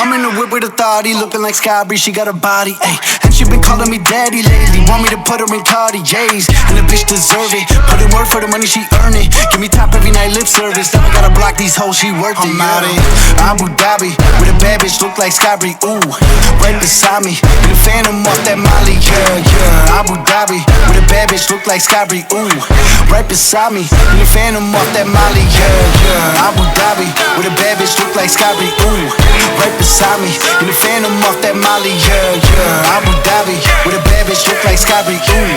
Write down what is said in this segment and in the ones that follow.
I'm in the whip with a thotty, looking like Sky Bree, she got a body, ayy. And she been calling me daddy lately, want me to put her in Cartiers, and the bitch deserve it. Put in work for the money, she earn it. Give me top every night, lip service. Now I gotta block these hoes, she worth it. I'm out in Abu Dhabi with a bad bitch, look like Sky Bree, ooh. Right beside me, in the Phantom off that Molly, yeah. Abu Dhabi with a bad bitch, look like Sky Bree, ooh. Right beside me, in the Phantom off that Molly, yeah. Abu Dhabi with a bad bitch, look like Sky Bree, ooh. Right beside me, in the Phantom off that Molly, yeah. Abu Dhabi with a bad bitch, look like Sky Bree, ooh.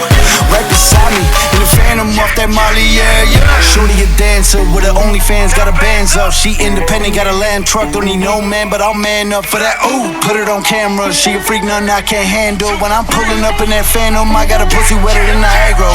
Right beside me, in the Phantom off that Molly, yeah. Shorty a dancer with her OnlyFans, got her bands up. She independent, got a land truck, don't need no man, but I'll man up for that. Ooh, put it on camera, she a freak, nothing I can't handle. When I'm pulling up in that Phantom, I got a pussy wetter than Niagara.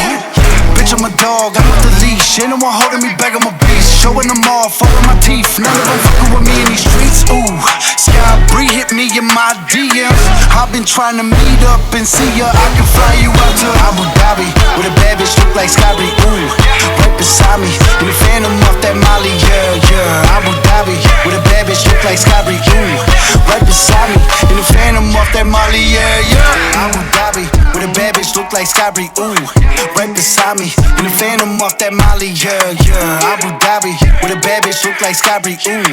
Bitch, I'm a dog, I'm with the leash. Ain't no one holding me back, I'm a beast. Showing them off, all of my teeth. None of them fucking with me in these streets. Ooh, Sky Bree hit me in my DMs. I've been trying to meet up and see ya. I can fly you out to Abu Dhabi with a bad bitch, look like Sky Bree. Ooh, right beside me, in the Phantom off that Molly, yeah. Abu Dhabi with a bad bitch, look like Sky Bree. Ooh, right beside me, in the Phantom off that Molly, yeah. Abu Dhabi with a bad bitch, look like Sky Bree. Ooh, right beside me, in the Phantom off that Molly, yeah. Abu Dhabi with a bad bitch, look like Sky Bree. Ooh,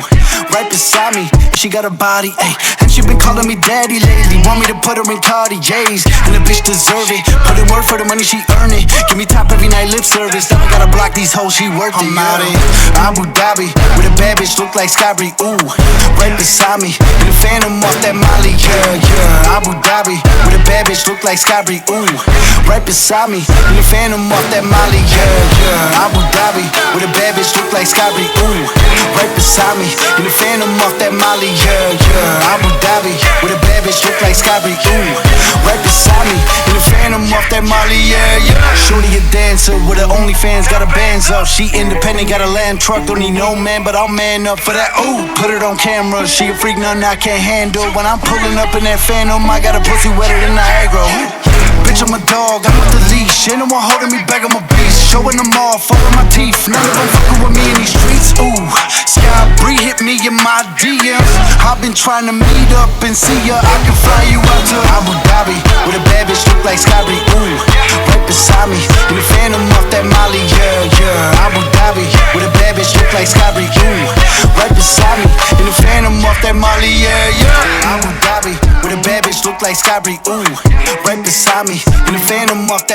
right beside me, she got a body, ayy. And she been calling me daddy lately, want me to put her in Cartiers, and the bitch deserve it. Put in work for the money, she earn it. Give me top every night, lip service. Now I gotta block these hoes, she worth it. I'm out in Abu Dhabi with a bad bitch, look like Sky Bree. Ooh, right beside me, in the Phantom off that Molly, yeah. Abu Dhabi with a bad bitch, look like Sky Bree. Ooh, right beside me, in the Phantom off that Molly, yeah. Abu Dhabi with a bad bitch, look like Sky Bree. Ooh, right beside me, in the Phantom off that Molly, yeah. Abu Dhabi with a bad bitch, look like Sky Bree. Ooh, right beside me, in the Phantom off that Molly, yeah. Shorty a dancer with her OnlyFans, got her bands up. She independent, got a land truck, don't need no man, but I'll man up for that. Ooh, put it on camera, she a freak, nothing I can't handle. When I'm pulling up in that Phantom, I got a pussy wetter than Niagara. Bitch, I'm a dog, I'm with the leash. Ain't no one holding me back, I'm a beast. Showing them off, all of my teeth. None of them fucking with me in these streets. Ooh, Sky Bree hit me in my DMs. I've been trying to meet up and see ya. I can fly you out to Abu Dhabi with a bad bitch, look like Sky Bree. Ooh, right beside me, in the Phantom off that Molly, yeah. Abu Dhabi with a bad bitch, look like Sky Bree. Ooh, right beside me, in the Phantom off that Molly, yeah. Abu Dhabi with a bad bitch, look like Sky Bree. Ooh, right beside me, in the Phantom off that